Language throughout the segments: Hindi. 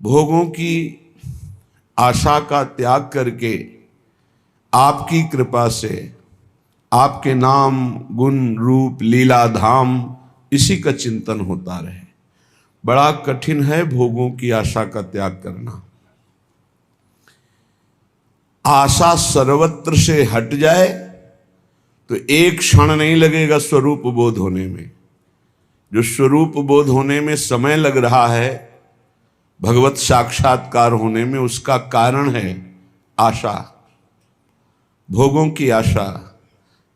भोगों की आशा का त्याग करके आपकी कृपा से आपके नाम गुण रूप लीला धाम इसी का चिंतन होता रहे। बड़ा कठिन है भोगों की आशा का त्याग करना। आशा सर्वत्र से हट जाए तो एक क्षण नहीं लगेगा स्वरूप बोध होने में। जो स्वरूप बोध होने में समय लग रहा है, भगवत साक्षात्कार होने में, उसका कारण है आशा। भोगों की आशा,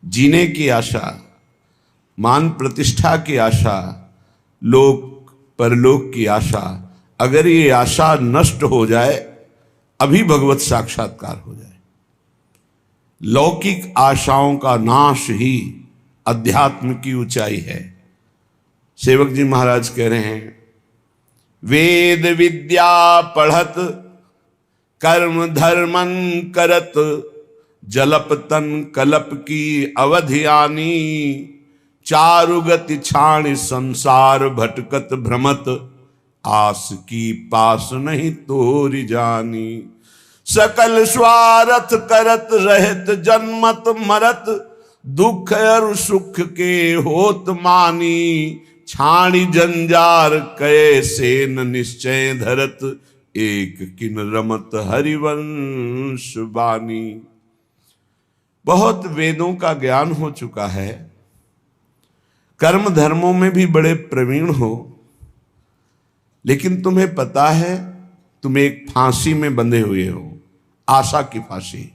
जीने की आशा, मान प्रतिष्ठा की आशा, लोक परलोक की आशा। अगर ये आशा नष्ट हो जाए अभी भगवत साक्षात्कार हो जाए। लौकिक आशाओं का नाश ही अध्यात्म की ऊंचाई है। सेवक जी महाराज कह रहे हैं, वेद विद्या पढ़त कर्म धर्मन करत, जलप तन कलप की अवधि आनी, चारु गति छाण संसार भटकत भ्रमत, आस की पास नहीं तोरी जानी। सकल स्वार्थ करत रहत जन्मत मरत, दुख और सुख के होत मानी, छाणी जंजार कैसे न निश्चय धरत, एक किन रमत हरिवंश बानी। बहुत वेदों का ज्ञान हो चुका है, कर्म धर्मों में भी बड़े प्रवीण हो, लेकिन तुम्हें पता है तुम एक फांसी में बंधे हुए हो, आशा की फांसी।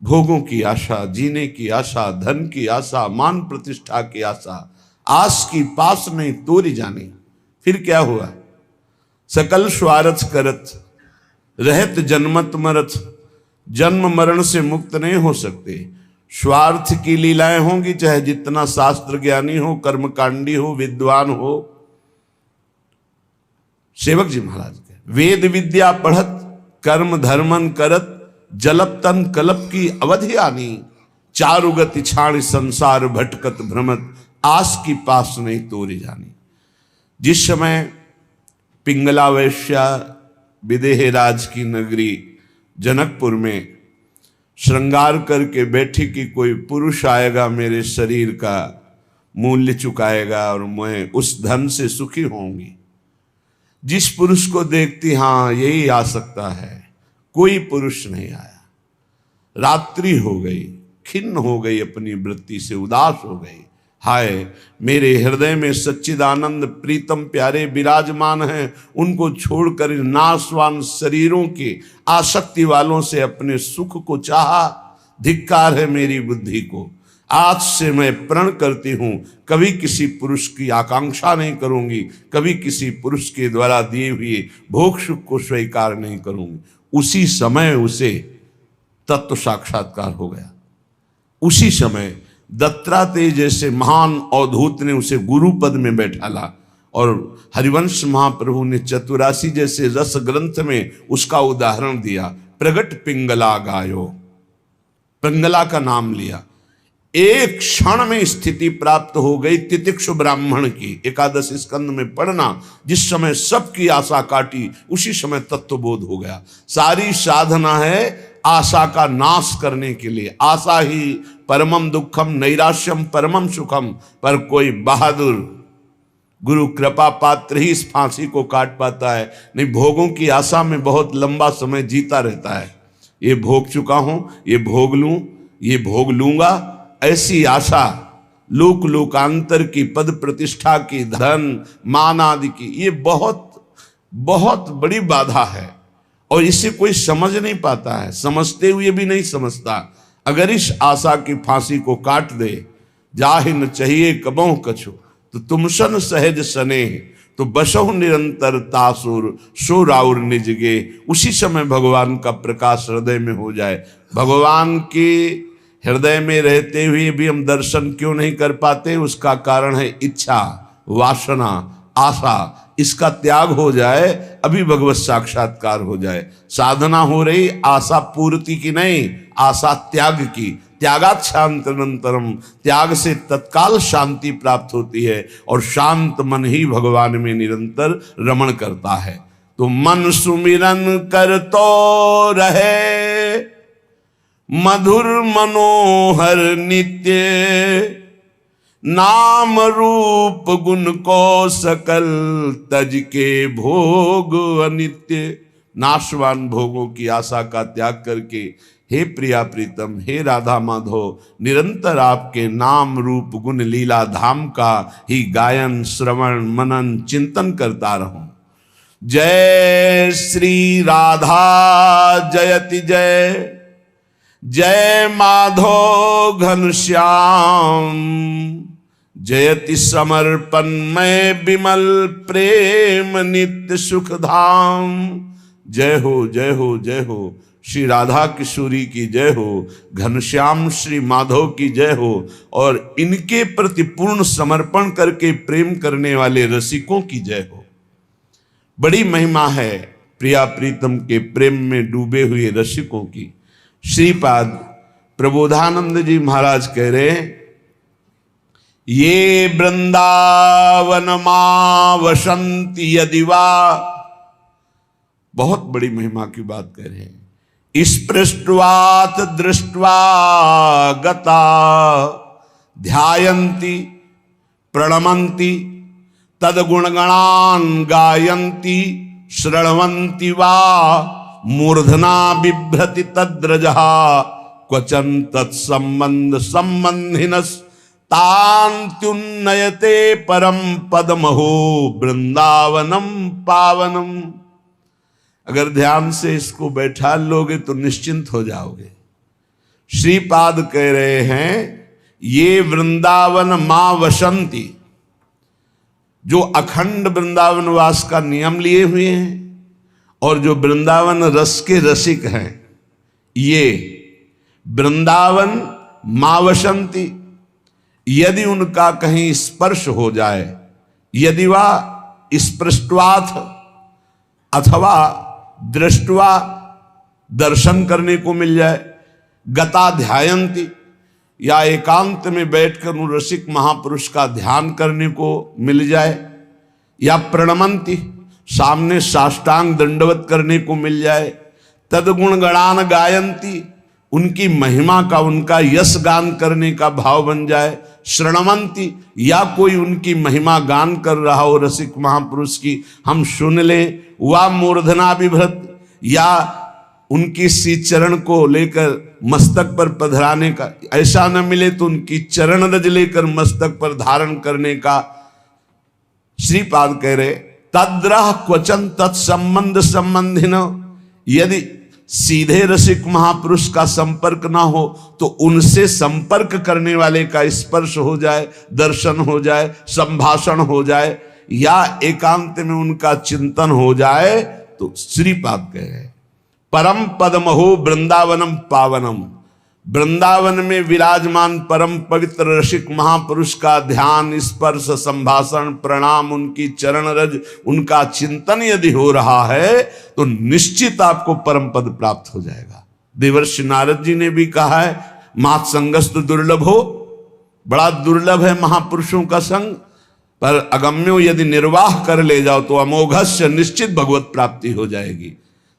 भोगों की आशा, जीने की आशा, धन की आशा, मान प्रतिष्ठा की आशा, आस की पास नहीं तोरी जानी। फिर क्या हुआ? सकल स्वार्थ करत रहत जन्मत मरत, जन्म मरण से मुक्त नहीं हो सकते। स्वार्थ की लीलाएं होंगी, चाहे जितना शास्त्र ज्ञानी हो, कर्मकांडी हो, विद्वान हो। सेवक जी महाराज के वेद विद्या पढ़त कर्म धर्मन करत, जलप तन कलप की अवधि आनी, चारु गति छाण संसार भटकत भ्रमत, आस की पास नहीं तोरी जानी। जिस समय पिंगला वैश्या विदेह राज की नगरी जनकपुर में श्रृंगार करके बैठी कि कोई पुरुष आएगा, मेरे शरीर का मूल्य चुकाएगा और मैं उस धन से सुखी होंगी। जिस पुरुष को देखती, हाँ यही आ सकता है, कोई पुरुष नहीं आया। रात्रि हो गई, खिन्न हो गई, अपनी वृत्ति से उदास हो गई। हाय, मेरे हृदय में सच्चिदानंद प्रीतम प्यारे विराजमान हैं, उनको छोड़कर नाशवान शरीरों की आसक्ति वालों से अपने सुख को चाहा। धिक्कार है मेरी बुद्धि को। आज से मैं प्रण करती हूं, कभी किसी पुरुष की आकांक्षा नहीं करूंगी, कभी किसी पुरुष के द्वारा दिए हुए भोग सुख को स्वीकार नहीं करूंगी। उसी समय उसे तत्व साक्षात्कार हो गया। उसी समय दत्तात्रेय जैसे महान अवधूत ने उसे गुरु पद में बैठाला, और हरिवंश महाप्रभु ने चतुरासी जैसे रस ग्रंथ में उसका उदाहरण दिया। प्रगट पिंगला गायो, पिंगला का नाम लिया। एक क्षण में स्थिति प्राप्त हो गई तितिक्षु ब्राह्मण की। एकादश स्कंद में पढ़ना, जिस समय सबकी आशा काटी उसी समय तत्वबोध हो गया। सारी साधना है आशा का नाश करने के लिए। आशा ही परमम दुखम नैराश्यम परमम सुखम। पर कोई बहादुर गुरु कृपा पात्र ही इस फांसी को काट पाता है, नहीं भोगों की आशा में बहुत लंबा समय जीता रहता है। ये भोग चुका हूं, ये भोग लूं, ये भोग लूंगा, ऐसी आशा लोक लोकांतर की, पद प्रतिष्ठा की, धन मान आदि की, ये बहुत बहुत बड़ी बाधा है और इसे कोई समझ नहीं पाता है, समझते हुए भी नहीं समझता। अगर इस आशा की फांसी को काट दे, जाहि न चाहिए कबहु कछु, तो तुम सन सहज सने, तो बसहु निरंतर तासुर सो राउर निजगे। उसी समय भगवान का प्रकाश हृदय में हो जाए। भगवान के हृदय में रहते हुए भी हम दर्शन क्यों नहीं कर पाते? उसका कारण है इच्छा, वासना, आशा। इसका त्याग हो जाए, अभी भगवत साक्षात्कार हो जाए। साधना हो रही आशा पूर्ति की नहीं, आशा त्याग की। त्यागात शांतनंतरम, त्याग से तत्काल शांति प्राप्त होती है और शांत मन ही भगवान में निरंतर रमण करता है। तो मन सुमिरन कर तो रहे मधुर मनोहर नित्य, नाम रूप गुण को सकल तज के भोग अनित्य। नाशवान भोगों की आशा का त्याग करके हे प्रिया प्रीतम, हे राधा माधव, निरंतर आपके नाम रूप गुण लीला धाम का ही गायन श्रवण मनन चिंतन करता रहूं। जय श्री राधा जयति जय, जय माधव घनश्याम, जयति समर्पण में विमल प्रेम नित्य सुख धाम। जय हो जय हो जय हो, श्री राधा किशोरी की जय हो, घनश्याम श्री माधव की जय हो, और इनके प्रति पूर्ण समर्पण करके प्रेम करने वाले रसिकों की जय हो। बड़ी महिमा है प्रिया प्रीतम के प्रेम में डूबे हुए रसिकों की। श्रीपाद प्रबोधानंद जी महाराज कह रहे हैं, ये वृंदावन मां वसंती यदि वा, बहुत बड़ी महिमा की बात कह रहे हैं। स्पृष्ट्वात दृष्ट्वा गता, ध्यायन्ति प्रणमन्ति तद्गुणगणान् गायन्ति, शृण्वन्ति वा मूर्धना बिभ्रति तद्रजः, क्वचन तत्संबंध संबंधिनस् तान्त्युन्नयते परम पदमहो वृंदावनम पावनम। अगर ध्यान से इसको बैठा लोगे तो निश्चिंत हो जाओगे। श्रीपाद कह रहे हैं, ये वृंदावन मां वसंती, जो अखंड वृंदावन वास का नियम लिए हुए हैं और जो वृंदावन रस के रसिक हैं, ये वृंदावन मां वसंती, यदि उनका कहीं स्पर्श हो जाए, यदि वह स्पृष्ट्वाथ अथवा दृष्टवा दर्शन करने को मिल जाए, गता ध्यायन्ति या एकांत में बैठकर उन रसिक महापुरुष का ध्यान करने को मिल जाए, या प्रणमंती सामने साष्टांग दंडवत करने को मिल जाए, तदगुण गणान गायन्ति उनकी महिमा का उनका यश गान करने का भाव बन जाए, श्रणवंती या कोई उनकी महिमा गान कर रहा हो रसिक महापुरुष की हम सुन लें, वा मूर्धना विभ्रत या उनकी सी चरण को लेकर मस्तक पर पधराने का, ऐसा न मिले तो उनकी चरण रज लेकर मस्तक पर धारण करने का। श्रीपाद कह रहे तद्रह क्वचन तत्संबंध संबंधिन, यदि सीधे रसिक महापुरुष का संपर्क ना हो तो उनसे संपर्क करने वाले का स्पर्श हो जाए, दर्शन हो जाए, संभाषण हो जाए, या एकांत में उनका चिंतन हो जाए, तो श्रीपाद कह रहे परम पदमहो वृंदावनम पावनम, वृंदावन में विराजमान परम पवित्र रसिक महापुरुष का ध्यान स्पर्श संभाषण प्रणाम उनकी चरण रज उनका चिंतन यदि हो रहा है तो निश्चित आपको परम पद प्राप्त हो जाएगा। देवर्षि नारद जी ने भी कहा है, मात संगस्तु दुर्लभ हो, बड़ा दुर्लभ है महापुरुषों का संग, पर अगम्यो यदि निर्वाह कर ले जाओ तो अमोघस्य निश्चित भगवत प्राप्ति हो जाएगी।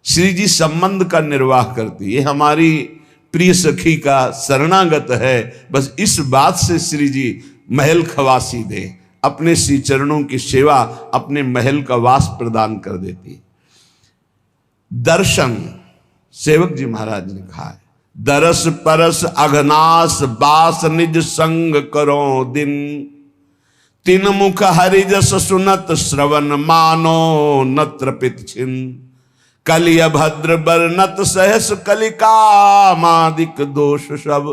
श्री जी संबंध का निर्वाह करती, ये हमारी प्रिय सखी का शरणागत है, बस इस बात से श्री जी महल खवासी दे, अपने श्री चरणों की सेवा अपने महल का वास प्रदान कर देती। दर्शन, सेवक जी महाराज ने कहा है, दरस परस अघनास बास निज संग करो दिन, तीन मुख हरिजस सुनत श्रवण मानो नत्र पित छिन, कलि अभद्र बरनत सहस कलिकामादिक दोष सब।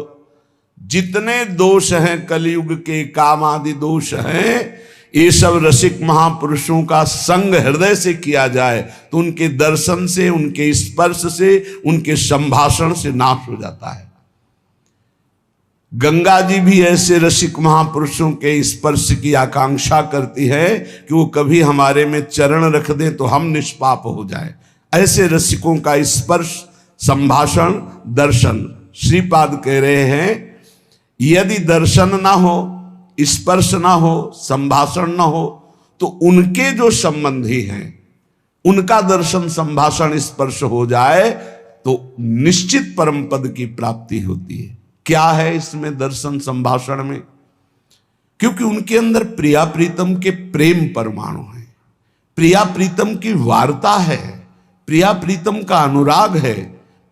जितने दोष हैं कलयुग के कामादि दोष हैं, ये सब रसिक महापुरुषों का संग हृदय से किया जाए तो उनके दर्शन से, उनके स्पर्श से, उनके संभाषण से नाश हो जाता है। गंगा जी भी ऐसे रसिक महापुरुषों के स्पर्श की आकांक्षा करती है कि वो कभी हमारे में चरण रख दें तो हम निष्पाप हो जाएं। ऐसे रसिकों का स्पर्श संभाषण दर्शन, श्रीपाद कह रहे हैं यदि दर्शन ना हो, स्पर्श ना हो, संभाषण ना हो तो उनके जो संबंधी हैं उनका दर्शन संभाषण स्पर्श हो जाए तो निश्चित परम पद की प्राप्ति होती है। क्या है इसमें दर्शन संभाषण में? क्योंकि उनके अंदर प्रिया प्रीतम के प्रेम परमाणु है, प्रिया प्रीतम की वार्ता है, प्रिया प्रीतम का अनुराग है,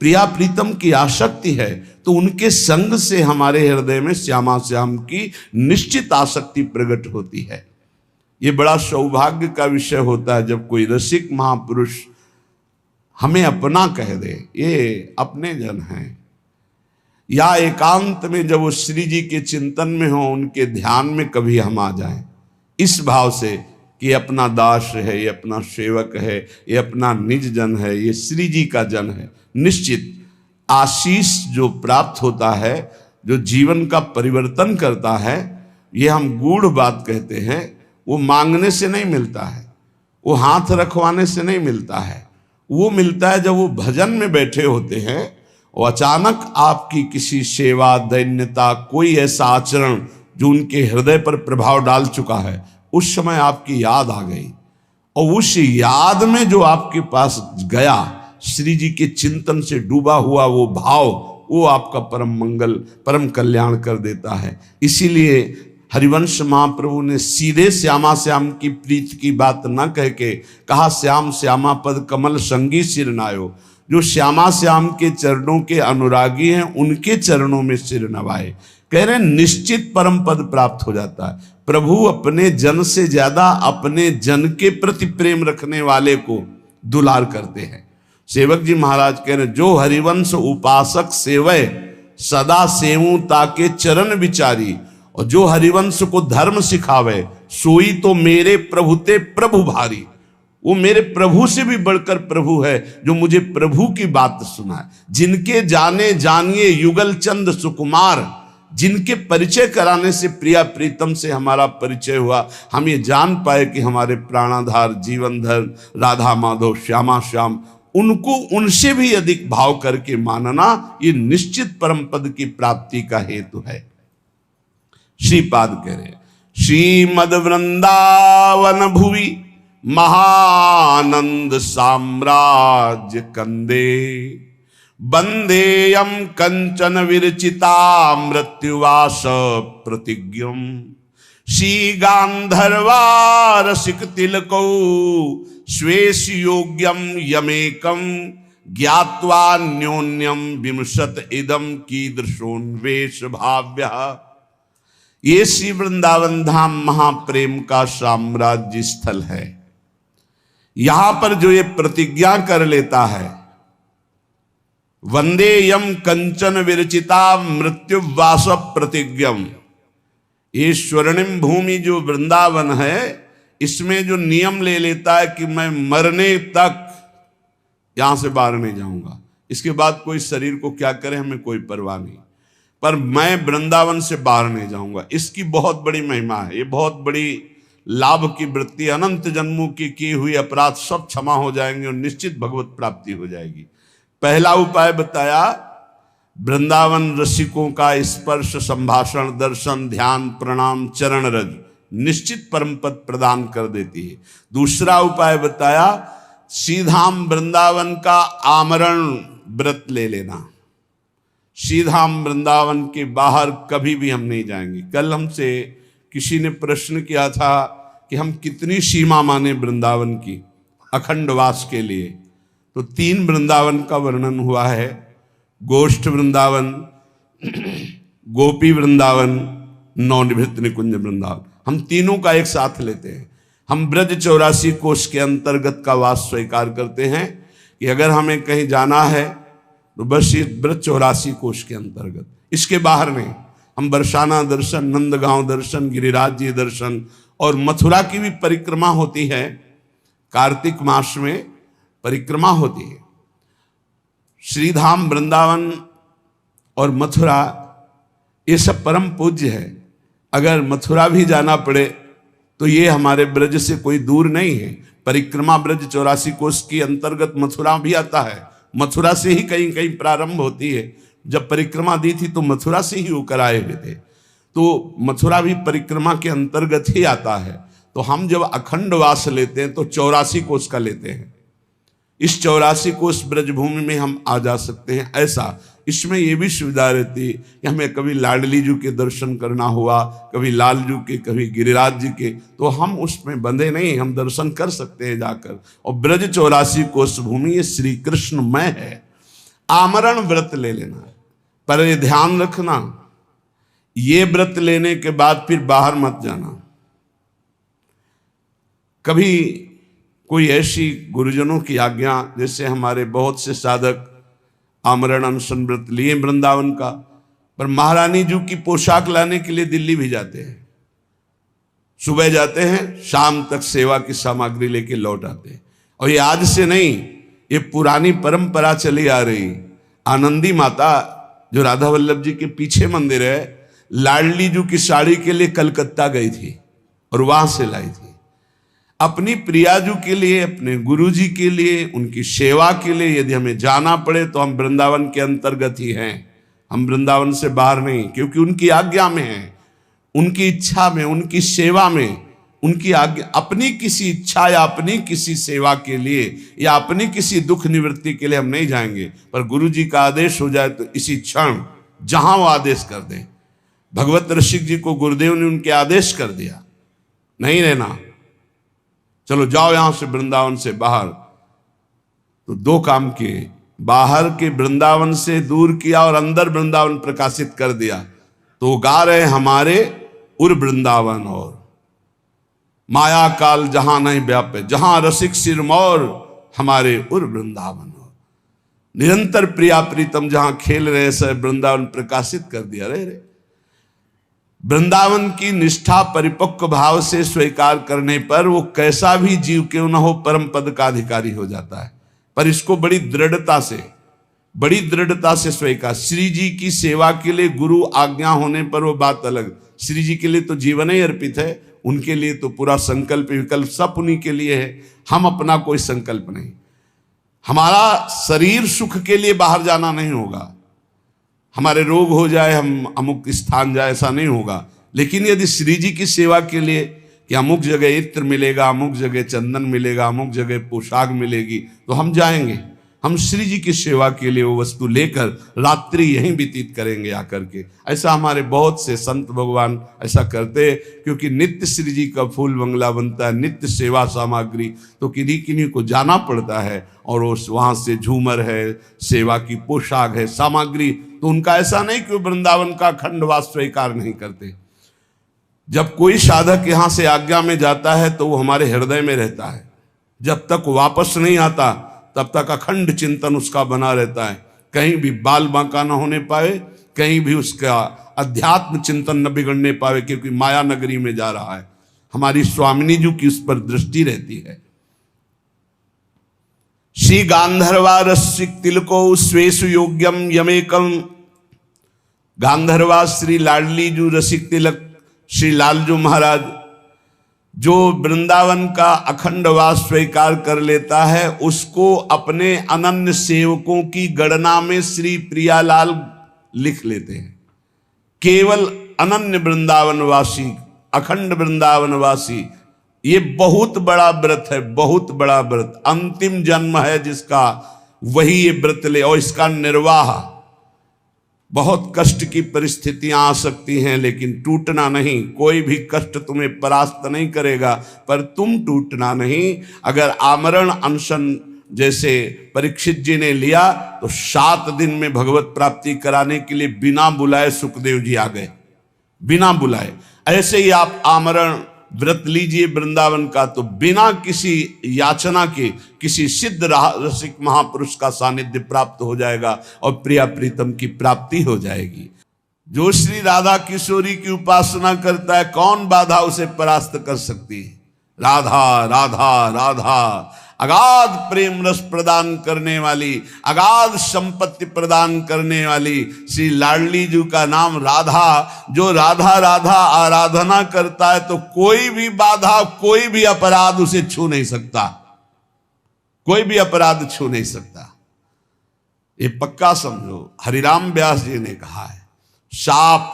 प्रिया प्रीतम की आसक्ति है। तो उनके संग से हमारे हृदय में श्यामा श्याम की निश्चित आसक्ति प्रकट होती है। ये बड़ा सौभाग्य का विषय होता है जब कोई रसिक महापुरुष हमें अपना कह दे, ये अपने जन हैं, या एकांत में जब वो श्री जी के चिंतन में हो, उनके ध्यान में कभी हम आ जाएं इस भाव से कि ये अपना दास है, ये अपना सेवक है, ये अपना निज जन है, ये श्री जी का जन है। निश्चित आशीष जो प्राप्त होता है, जो जीवन का परिवर्तन करता है, ये हम गूढ़ बात कहते हैं, वो मांगने से नहीं मिलता है, वो हाथ रखवाने से नहीं मिलता है। वो मिलता है जब वो भजन में बैठे होते हैं और अचानक आपकी किसी सेवा, दैन्यता, कोई ऐसा आचरण जो उनके हृदय पर प्रभाव डाल चुका है, उस समय आपकी याद आ गई और उस याद में जो आपके पास गया, श्री जी के चिंतन से डूबा हुआ वो भाव, वो आपका परम मंगल, परम कल्याण कर देता है। इसीलिए हरिवंश महाप्रभु ने सीधे श्यामा श्याम की प्रीत की बात न कह के कहा, श्याम श्यामा पद कमल संगी सिर नायो। जो श्यामा श्याम के चरणों के अनुरागी हैं, उनके चरणों में सिर नवाए। कह रहे निश्चित परम पद प्राप्त हो जाता है। प्रभु अपने जन से ज्यादा अपने जन के प्रति प्रेम रखने वाले को दुलार करते हैं। सेवक जी महाराज कह रहे, जो हरिवंश उपासक सेवय सदा सेवू ताके चरण विचारी, और जो हरिवंश को धर्म सिखावे सोई तो मेरे प्रभु ते प्रभु भारी। वो मेरे प्रभु से भी बढ़कर प्रभु है, जो मुझे प्रभु की बात सुनाए। जिनके जाने जानिए युगल चंद सुकुमार, जिनके परिचय कराने से प्रिया प्रीतम से हमारा परिचय हुआ, हम ये जान पाए कि हमारे प्राणाधार जीवनधर राधा माधव श्यामा श्याम, उनको उनसे भी अधिक भाव करके मानना, ये निश्चित परम पद की प्राप्ति का हेतु है। श्रीपाद कह रहे, श्रीमद वृंदावन भुवि महानंद साम्राज्य कंदे, वंदेयम कंचन विरचिता मृत्युवास प्रतिज्ञम, श्री गांधर्वा रसिक तिलकौ स्वेश योग्यम यमेकम, ज्ञात्वा न्योन्यम विमशत इदम कीदृशोन्वेष भाव्य। ये श्री वृंदावन धाम महाप्रेम का साम्राज्य स्थल है। यहां पर जो ये प्रतिज्ञा कर लेता है, वंदे यम कंचन विरचिता मृत्युवास प्रतिज्ञम, ये स्वर्णिम भूमि जो वृंदावन है, इसमें जो नियम ले लेता है कि मैं मरने तक यहां से बाहर नहीं जाऊंगा, इसके बाद कोई शरीर को क्या करे हमें कोई परवाह नहीं, पर मैं वृंदावन से बाहर नहीं जाऊंगा। इसकी बहुत बड़ी महिमा है, ये बहुत बड़ी लाभ की वृत्ति। अनंत जन्मों की किए हुए अपराध सब क्षमा हो जाएंगे और निश्चित भगवत प्राप्ति हो जाएगी। पहला उपाय बताया, वृंदावन रसिकों का स्पर्श, संभाषण, दर्शन, ध्यान, प्रणाम, चरण रज निश्चित परम पद प्रदान कर देती है। दूसरा उपाय बताया, सीधाम वृंदावन का आमरण व्रत ले लेना। सीधाम वृंदावन के बाहर कभी भी हम नहीं जाएंगे। कल हमसे किसी ने प्रश्न किया था कि हम कितनी सीमा माने वृंदावन की अखंडवास के लिए, तो 3 वृंदावन का वर्णन हुआ है, गोष्ठ वृंदावन, गोपी वृंदावन, नवनिभृत निकुंज वृंदावन। हम तीनों का एक साथ लेते हैं। हम ब्रज 84 कोष के अंतर्गत का वास स्वीकार करते हैं कि अगर हमें कहीं जाना है तो बस ये ब्रज 84 कोष के अंतर्गत, इसके बाहर नहीं। हम बरसाना दर्शन, नंदगांव दर्शन, गिरिराज जी दर्शन और मथुरा की भी परिक्रमा होती है। कार्तिक मास में परिक्रमा होती है। श्रीधाम वृंदावन और मथुरा ये सब परम पूज्य है। अगर मथुरा भी जाना पड़े तो ये हमारे ब्रज से कोई दूर नहीं है। परिक्रमा ब्रज 84 कोष की अंतर्गत मथुरा भी आता है। मथुरा से ही कहीं कहीं प्रारंभ होती है। जब परिक्रमा दी थी तो मथुरा से ही होकर आए हुए थे, तो मथुरा भी परिक्रमा के अंतर्गत ही आता है। तो हम जब अखंड वास लेते हैं तो 84 कोष का लेते हैं। इस 84 कोस ब्रजभूमि में हम आ जा सकते हैं। ऐसा इसमें ये भी सुविधा रहती है कि हमें कभी लाडली जी के दर्शन करना हुआ, कभी लाल जी के, कभी गिरिराज जी के, तो हम उसमें बंधे नहीं, हम दर्शन कर सकते हैं जाकर। और ब्रज 84 कोस भूमि ये श्री कृष्णमय है। आमरण व्रत ले लेना, पर ये ध्यान रखना, ये व्रत लेने के बाद फिर बाहर मत जाना। कभी कोई ऐसी गुरुजनों की आज्ञा, जैसे हमारे बहुत से साधक आमरण अनशन व्रत लिए वृंदावन का, पर महारानी जी की पोशाक लाने के लिए दिल्ली भी जाते हैं। सुबह जाते हैं, शाम तक सेवा की सामग्री लेके लौट आते हैं। और ये आज से नहीं, ये पुरानी परंपरा चली आ रही। आनंदी माता जो राधा वल्लभ जी के पीछे मंदिर है, लाडली जी की साड़ी के लिए कलकत्ता गई थी और वहां से लाई थी। अपनी प्रियाजू के लिए, अपने गुरुजी के लिए, उनकी सेवा के लिए यदि हमें जाना पड़े तो हम वृंदावन के अंतर्गत ही हैं, हम वृंदावन से बाहर नहीं, क्योंकि उनकी आज्ञा में हैं, उनकी इच्छा में, उनकी सेवा में, उनकी आज्ञा। अपनी किसी इच्छा या अपनी किसी सेवा के लिए या अपनी किसी दुख निवृत्ति के लिए हम नहीं जाएंगे, पर गुरुजी का आदेश हो जाए तो इसी क्षण जहां वो आदेश कर दें। भगवत ऋषिक जी को गुरुदेव ने उनके आदेश कर दिया, नहीं रहना, चलो जाओ यहां से वृंदावन से बाहर। तो दो काम किए, बाहर के वृंदावन से दूर किया और अंदर वृंदावन प्रकाशित कर दिया। तो गा रहे हमारे उर वृंदावन और माया काल जहां नहीं व्यापे, जहां रसिक सिरमौर हमारे उर वृंदावन और निरंतर प्रिया प्रीतम जहां खेल रहे से वृंदावन प्रकाशित कर दिया। रे वृंदावन की निष्ठा परिपक्व भाव से स्वीकार करने पर वो कैसा भी जीव क्यों न हो परम पद का अधिकारी हो जाता है। पर इसको बड़ी दृढ़ता से स्वीकार। श्री जी की सेवा के लिए गुरु आज्ञा होने पर वो बात अलग। श्री जी के लिए तो जीवन ही अर्पित है, उनके लिए तो पूरा संकल्प विकल्प सब उन्हीं के लिए है। हम अपना कोई संकल्प नहीं, हमारा शरीर सुख के लिए बाहर जाना नहीं होगा, हमारे रोग हो जाए हम अमुक स्थान जाए, ऐसा नहीं होगा। लेकिन यदि श्री जी की सेवा के लिए कि अमुक जगह इत्र मिलेगा, अमुक जगह चंदन मिलेगा, अमुक जगह पोशाक मिलेगी, तो हम जाएंगे। हम श्री जी की सेवा के लिए वो वस्तु लेकर रात्रि यहीं व्यतीत करेंगे आकर के। ऐसा हमारे बहुत से संत भगवान ऐसा करते हैं, क्योंकि नित्य श्री जी का फूल बंगला बनता है, नित्य सेवा सामग्री, तो किन्हीं किन्हीं को जाना पड़ता है और उस वहाँ से झूमर है, सेवा की पोशाक है, सामग्री। तो उनका ऐसा नहीं कि वो वृंदावन का अखंडवास स्वीकार नहीं करते। जब कोई साधक यहाँ से आज्ञा में जाता है तो वो हमारे हृदय में रहता है, जब तक वापस नहीं आता तब तक अखंड चिंतन उसका बना रहता है। कहीं भी बाल बांका न होने पाए, कहीं भी उसका अध्यात्म चिंतन न बिगड़ने पावे, क्योंकि माया नगरी में जा रहा है। हमारी स्वामिनी जी की उस पर दृष्टि रहती है। श्री गांधर्वा रसिक तिलको स्वेशु योग्यम यमेकम। गांधर्वा श्री लाडली जू रसिक तिलक श्री लालजू महाराज, जो वृंदावन का अखंड वास स्वीकार कर लेता है, उसको अपने अनन्य सेवकों की गणना में श्री प्रियालाल लिख लेते हैं। केवल अनन्य वृंदावनवासी, अखंड वृंदावनवासी, ये बहुत बड़ा व्रत है, बहुत बड़ा व्रत। अंतिम जन्म है जिसका, वही ये व्रत ले। और इसका निर्वाह, बहुत कष्ट की परिस्थितियां आ सकती हैं, लेकिन टूटना नहीं। कोई भी कष्ट तुम्हें परास्त नहीं करेगा, पर तुम टूटना नहीं। अगर आमरण अनशन जैसे परीक्षित जी ने लिया तो 7 दिन में भगवत प्राप्ति कराने के लिए बिना बुलाए सुखदेव जी आ गए, बिना बुलाए। ऐसे ही आप आमरण व्रत लीजिए वृंदावन का, तो बिना किसी याचना के किसी सिद्ध रसिक महापुरुष का सानिध्य प्राप्त हो जाएगा और प्रिया प्रीतम की प्राप्ति हो जाएगी। जो श्री राधा किशोरी की उपासना करता है, कौन बाधा उसे परास्त कर सकती है? राधा राधा राधा, अगाध प्रेम रस प्रदान करने वाली, अगाध संपत्ति प्रदान करने वाली श्री लाडली जी का नाम राधा। जो राधा राधा आराधना करता है तो कोई भी बाधा, कोई भी अपराध उसे छू नहीं सकता, कोई भी अपराध छू नहीं सकता। ये पक्का समझो। हरिराम व्यास जी ने कहा है, शाप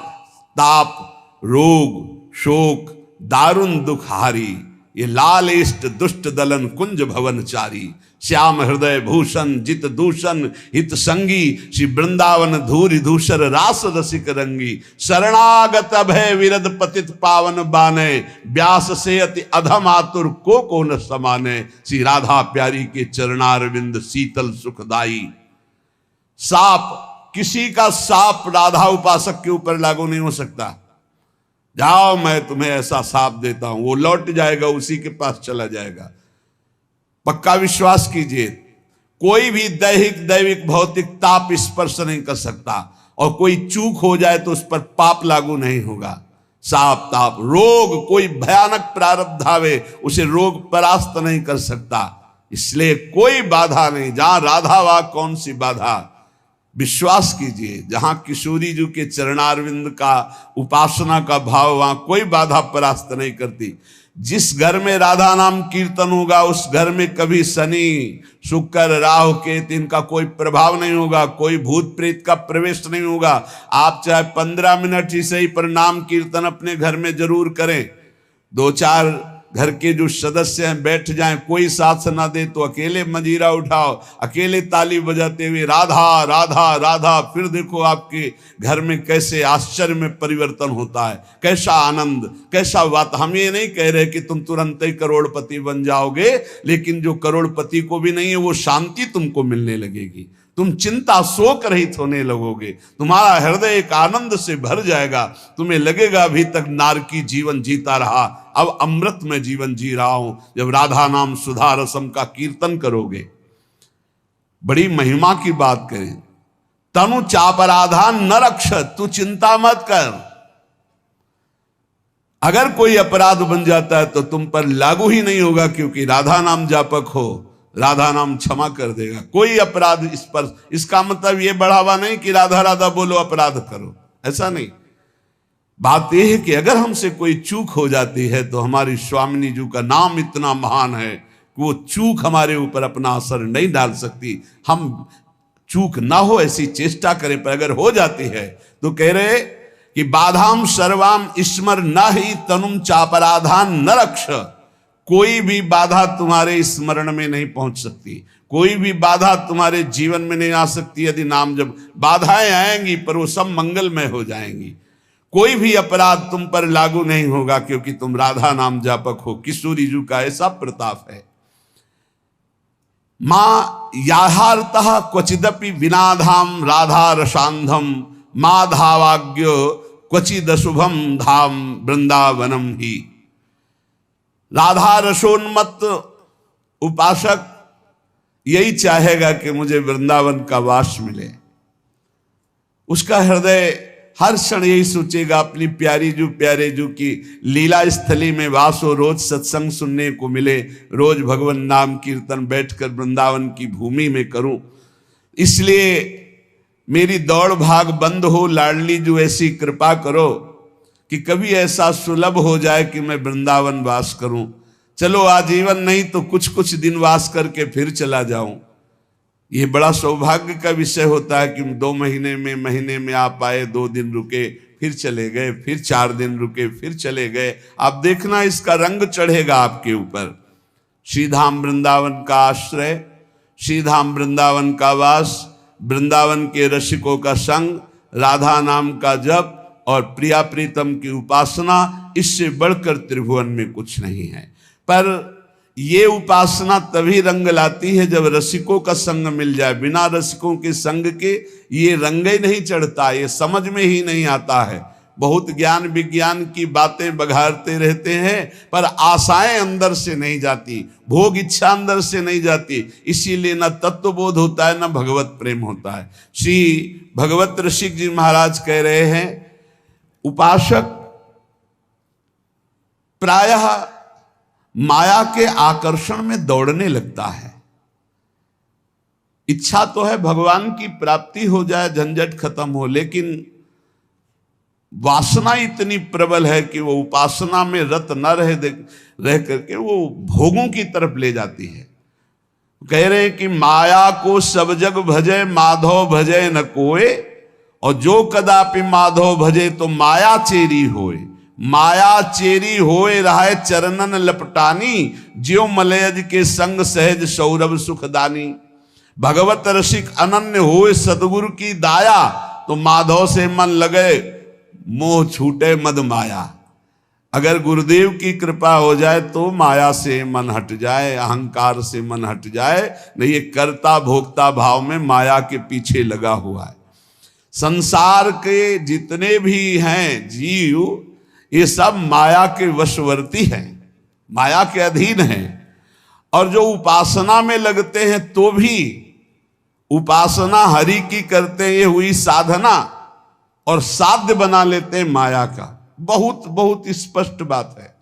ताप रोग शोक दारुण दुख हारी, ये लाल इष्ट दुष्ट दलन कुंज भवनचारी, श्याम हृदय भूषण जित दूषण हित संगी, श्री वृंदावन धूरि धूसर रास रसिक रंगी, शरणागत भय विरद पतित पावन बाने, व्यास से अति अधम आतुर को न समाने, श्री राधा प्यारी के चरणारविंद शीतल सुखदाई। साप, किसी का साप राधा उपासक के ऊपर लागू नहीं हो सकता। जाओ मैं तुम्हें ऐसा साप देता हूं, वो लौट जाएगा, उसी के पास चला जाएगा। पक्का विश्वास कीजिए, कोई भी दैहिक दैविक भौतिक ताप स्पर्श नहीं कर सकता, और कोई चूक हो जाए तो उस पर पाप लागू नहीं होगा। साप ताप रोग, कोई भयानक प्रारब्ध आवे उसे रोग परास्त नहीं कर सकता, इसलिए कोई बाधा नहीं। जहां राधा वहां कौन सी बाधा। विश्वास कीजिए, जहां किशोरी जी के चरणारविंद का उपासना का भाव, वहां कोई बाधा परास्त नहीं करती। जिस घर में राधा नाम कीर्तन होगा उस घर में कभी शनि शुक्र राहु केतु इनका कोई प्रभाव नहीं होगा, कोई भूत प्रेत का प्रवेश नहीं होगा। आप चाहे 15 मिनट ही सही पर नाम कीर्तन अपने घर में जरूर करें। 2-4 घर के जो सदस्य हैं बैठ जाएं, कोई साथ ना दे तो अकेले मंजीरा उठाओ, अकेले ताली बजाते हुए राधा राधा राधा, फिर देखो आपके घर में कैसे आश्चर्य में परिवर्तन होता है, कैसा आनंद, कैसा बात। हम ये नहीं कह रहे कि तुम तुरंत ही करोड़पति बन जाओगे, लेकिन जो करोड़पति को भी नहीं है वो शांति तुमको मिलने लगेगी, तुम चिंता शोक रहित होने लगोगे, तुम्हारा हृदय एक आनंद से भर जाएगा, तुम्हें लगेगा अभी तक नारकी जीवन जीता रहा, अब अमृत में जीवन जी रहा हूं। जब राधा नाम सुधा रसम का कीर्तन करोगे, बड़ी महिमा की बात करें। तनु चापराधा न रक्ष, तू चिंता मत कर। अगर कोई अपराध बन जाता है तो तुम पर लागू ही नहीं होगा, क्योंकि राधा नाम जापक हो, राधा नाम क्षमा कर देगा। कोई अपराध इस पर, इसका मतलब यह बढ़ावा नहीं कि राधा राधा बोलो अपराध करो, ऐसा नहीं। बात यह है कि अगर हमसे कोई चूक हो जाती है तो हमारी स्वामिनी जी का नाम इतना महान है कि वो चूक हमारे ऊपर अपना असर नहीं डाल सकती। हम चूक ना हो ऐसी चेष्टा करें, पर अगर हो जाती है तो कह रहे कि बाधाम सर्वाम स्मर न ही तनुम चापराधान न रक्ष। कोई भी बाधा तुम्हारे स्मरण में नहीं पहुंच सकती, कोई भी बाधा तुम्हारे जीवन में नहीं आ सकती। यदि नाम जब बाधाएं आएंगी पर वो सब मंगलमय हो जाएंगी। कोई भी अपराध तुम पर लागू नहीं होगा, क्योंकि तुम राधा नाम जापक हो। किशोरी जी का ऐसा प्रताप है। मां याहारतः क्वचिदपि विनाधाम राधा रसांधम, माधावाग्यो क्वचिदशुभम धाम वृंदावनम ही। राधा रसोन्मत्त उपासक यही चाहेगा कि मुझे वृंदावन का वास मिले। उसका हृदय हर क्षण यही सोचेगा अपनी प्यारी जो प्यारे जो की लीला स्थली में वास हो, रोज सत्संग सुनने को मिले, रोज भगवान नाम कीर्तन बैठकर वृंदावन की भूमि में करूं। इसलिए मेरी दौड़ भाग बंद हो, लाडली जो ऐसी कृपा करो कि कभी ऐसा सुलभ हो जाए कि मैं वृंदावन वास करूं। चलो आजीवन नहीं तो कुछ कुछ दिन वास करके फिर चला जाऊं। ये बड़ा सौभाग्य का विषय होता है कि 2 महीने में आप आए, 2 दिन रुके, फिर चले गए, फिर 4 दिन रुके, फिर चले गए। आप देखना इसका रंग चढ़ेगा आपके ऊपर। श्रीधाम वृंदावन का आश्रय, श्रीधाम वृंदावन का वास, वृंदावन के रसिकों का संग, राधा नाम का जप और प्रिया प्रीतम की उपासना, इससे बढ़कर त्रिभुवन में कुछ नहीं है। पर ये उपासना तभी रंग लाती है जब रसिकों का संग मिल जाए। बिना रसिकों के संग के ये रंग ही नहीं चढ़ता, ये समझ में ही नहीं आता है। बहुत ज्ञान विज्ञान की बातें बघारते रहते हैं, पर आशाएं अंदर से नहीं जाती, भोग इच्छा अंदर से नहीं जाती। इसीलिए न तत्वबोध होता है, न भगवत प्रेम होता है। श्री भगवत ऋषिक जी महाराज कह रहे हैं, उपासक प्रायः माया के आकर्षण में दौड़ने लगता है। इच्छा तो है भगवान की प्राप्ति हो जाए, झंझट खत्म हो, लेकिन वासना इतनी प्रबल है कि वो उपासना में रत न रह करके वो भोगों की तरफ ले जाती है। कह रहे हैं कि माया को सब जग भजे, माधव भजे न कोय, और जो कदापि माधव भजे तो माया चेरी होए। माया चेरी होए रहाय चरणन लपटानी, ज्यो मलयज के संग सहज सौरभ सुखदानी। भगवत रसिक अनन्य होए सतगुरु की दाया, तो माधव से मन लगे मोह छूटे मद माया। अगर गुरुदेव की कृपा हो जाए तो माया से मन हट जाए, अहंकार से मन हट जाए, नहीं ये कर्ता भोक्ता भाव में माया के पीछे लगा हुआ है। संसार के जितने भी हैं जीव, ये सब माया के वशवर्ती हैं, माया के अधीन हैं। और जो उपासना में लगते हैं तो भी उपासना हरि की करते हैं, ये हुई साधना, और साध्य बना लेते हैं माया का। बहुत बहुत स्पष्ट बात है।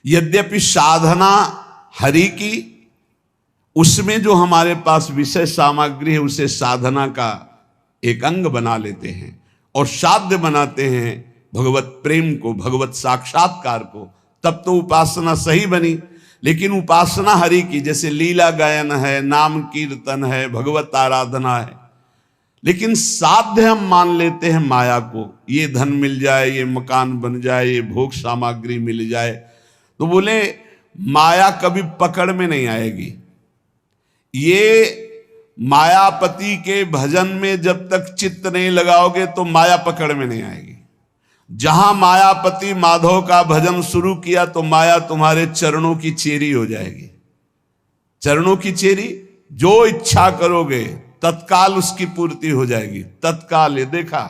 यद्यपि साधना हरि की, उसमें जो हमारे पास विषय सामग्री है उसे साधना का एक अंग बना लेते हैं और साध्य बनाते हैं भगवत प्रेम को, भगवत साक्षात्कार को, तब तो उपासना सही बनी। लेकिन उपासना हरि की, जैसे लीला गायन है, नाम कीर्तन है, भगवत आराधना है, लेकिन साध्य हम मान लेते हैं माया को। ये धन मिल जाए, ये मकान बन जाए, ये भोग सामग्री मिल जाए, तो बोले माया कभी पकड़ में नहीं आएगी। ये मायापति के भजन में जब तक चित्त नहीं लगाओगे तो माया पकड़ में नहीं आएगी। जहां मायापति माधव का भजन शुरू किया तो माया तुम्हारे चरणों की चेरी हो जाएगी। चरणों की चेरी, जो इच्छा करोगे तत्काल उसकी पूर्ति हो जाएगी, तत्काल। ये देखा,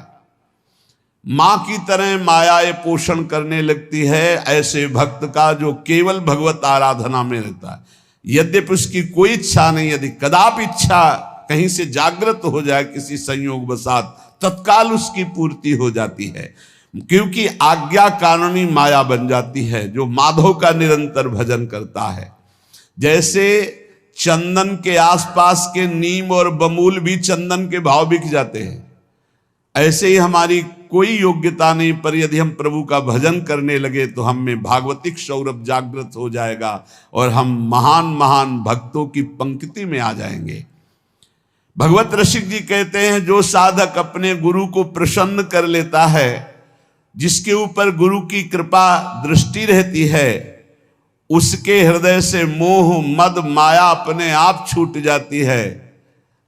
मां की तरह माया ये पोषण करने लगती है ऐसे भक्त का जो केवल भगवत आराधना में रहता है। यद्यपि उसकी कोई इच्छा नहीं, यदि कदापि इच्छा कहीं से जागृत हो जाए किसी संयोग वसात, तत्काल उसकी पूर्ति हो जाती है, क्योंकि आज्ञा कानूनी माया बन जाती है जो माधव का निरंतर भजन करता है। जैसे चंदन के आसपास के नीम और बमूल भी चंदन के भाव बिक जाते हैं, ऐसे ही हमारी कोई योग्यता नहीं, पर यदि हम प्रभु का भजन करने लगे तो हम में भागवतिक सौरभ जागृत हो जाएगा और हम महान महान भक्तों की पंक्ति में आ जाएंगे। भगवत रसिक जी कहते हैं, जो साधक अपने गुरु को प्रसन्न कर लेता है, जिसके ऊपर गुरु की कृपा दृष्टि रहती है, उसके हृदय से मोह मद माया अपने आप छूट जाती है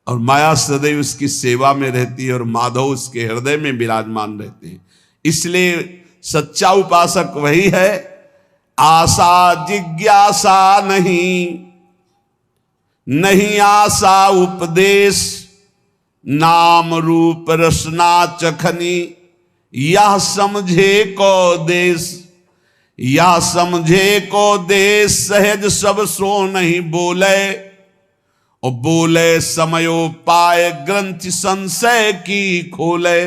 और माया सदैव उसकी सेवा में रहती है और माधव उसके हृदय में विराजमान रहते हैं। इसलिए सच्चा उपासक वही है, आशा जिज्ञासा नहीं, नहीं आशा उपदेश, नाम रूप रसना चखनी, यह समझे को देश, या समझे को देश, सहज सब सो नहीं बोले, और बोले समयो पाए ग्रंथि संशय की खोले।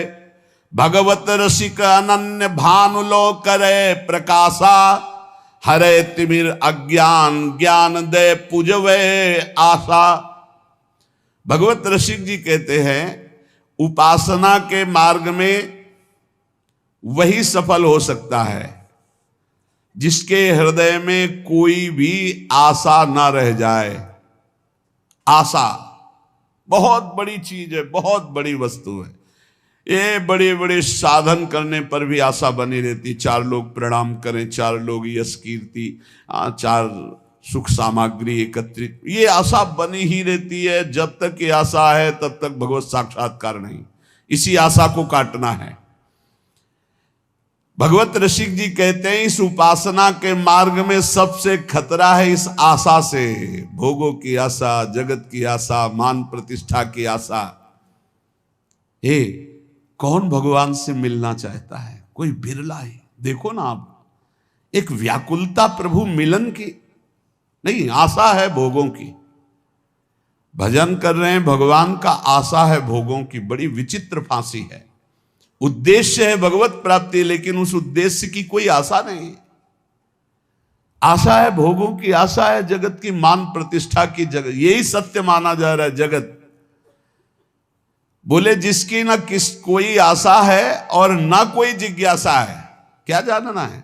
भगवत रसिक अनन्य भानु लो करे प्रकाशा, हरे तिमिर अज्ञान ज्ञान दे पूजवे आशा। भगवत रसिक जी कहते हैं, उपासना के मार्ग में वही सफल हो सकता है जिसके हृदय में कोई भी आशा ना रह जाए। आशा बहुत बड़ी चीज है, बहुत बड़ी वस्तु है। ये बड़े बड़े साधन करने पर भी आशा बनी रहती, चार लोग प्रणाम करें, चार लोग यश कीर्ति, चार सुख सामग्री एकत्रित, ये आशा बनी ही रहती है। जब तक ये आशा है तब तक भगवत साक्षात्कार नहीं। इसी आशा को काटना है। भगवत रसिक जी कहते हैं, इस उपासना के मार्ग में सबसे खतरा है इस आशा से, भोगों की आशा, जगत की आशा, मान प्रतिष्ठा की आशा। कौन भगवान से मिलना चाहता है? कोई बिरला है। देखो ना आप, एक व्याकुलता प्रभु मिलन की नहीं, आशा है भोगों की। भजन कर रहे हैं भगवान का, आशा है भोगों की। बड़ी विचित्र फांसी है। उद्देश्य है भगवत प्राप्ति, लेकिन उस उद्देश्य की कोई आशा नहीं। आशा है भोगों की, आशा है जगत की, मान प्रतिष्ठा की। जगत यही सत्य माना जा रहा है। जगत बोले जिसकी ना किस कोई आशा है और ना कोई जिज्ञासा है, क्या जानना है?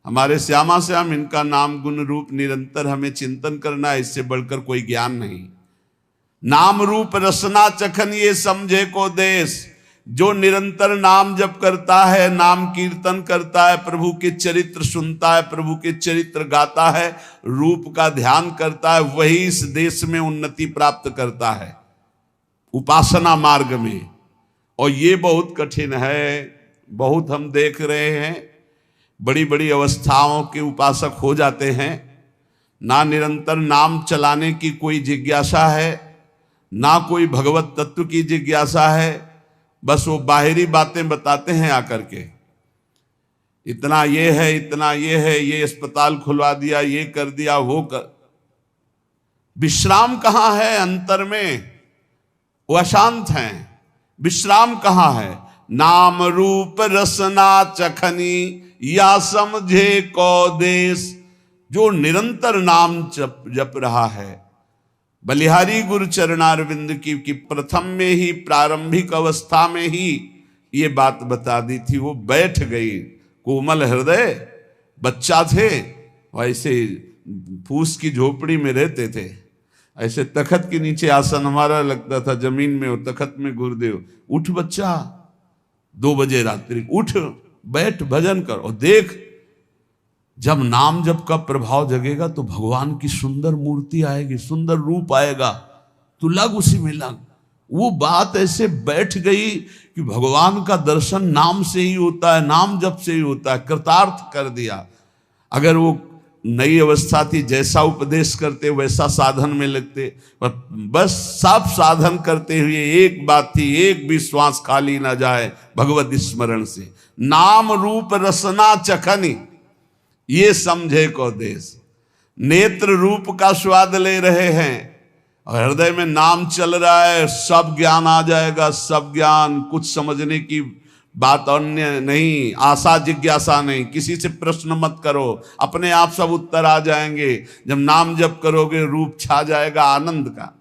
हमारे श्यामा श्याम, इनका नाम गुण रूप निरंतर हमें चिंतन करना है, इससे बढ़कर कोई ज्ञान नहीं। नाम रूप रसना चखन ये समझे को देश, जो निरंतर नाम जप करता है, नाम कीर्तन करता है, प्रभु के चरित्र सुनता है, प्रभु के चरित्र गाता है, रूप का ध्यान करता है, वही इस देश में उन्नति प्राप्त करता है उपासना मार्ग में। और ये बहुत कठिन है, बहुत हम देख रहे हैं, बड़ी बड़ी अवस्थाओं के उपासक हो जाते हैं, ना निरंतर नाम चलाने की कोई जिज्ञासा है, ना कोई भगवत तत्व की जिज्ञासा है, बस वो बाहरी बातें बताते हैं आकर के, इतना ये है, इतना ये है, ये अस्पताल खुलवा दिया, ये कर दिया, वो कर। विश्राम कहाँ है अंतर में? वो अशांत हैं। विश्राम कहाँ है? नाम रूप रसना चखनी या समझे को देश। जो निरंतर नाम जप रहा है, बलिहारी गुरु चरणारविंद की प्रथम में ही, प्रारंभिक अवस्था में ही ये बात बता दी थी। वो बैठ गई, कोमल हृदय बच्चा थे, वैसे फूस की झोपड़ी में रहते थे, ऐसे तखत के नीचे आसन हमारा लगता था, जमीन में, वो तखत में गुरुदेव। उठ बच्चा, 2 बजे रात्रि उठ, बैठ, भजन कर। और देख, जब नाम जप का प्रभाव जगेगा तो भगवान की सुंदर मूर्ति आएगी, सुंदर रूप आएगा, तू लग उसी में लग। वो बात ऐसे बैठ गई कि भगवान का दर्शन नाम से ही होता है, नाम जप से ही होता है। कृतार्थ कर दिया। अगर वो नई अवस्था थी, जैसा उपदेश करते वैसा साधन में लगते, पर बस सब साधन करते हुए एक बात थी, एक भी श्वास खाली ना जाए भगवत स्मरण से। नाम रूप रसना चखनी ये समझे को देश। नेत्र रूप का स्वाद ले रहे हैं और हृदय में नाम चल रहा है, सब ज्ञान आ जाएगा, सब ज्ञान, कुछ समझने की बात अन्य नहीं, आशा जिज्ञासा नहीं, किसी से प्रश्न मत करो, अपने आप सब उत्तर आ जाएंगे। जब नाम जप करोगे रूप छा जाएगा आनंद का।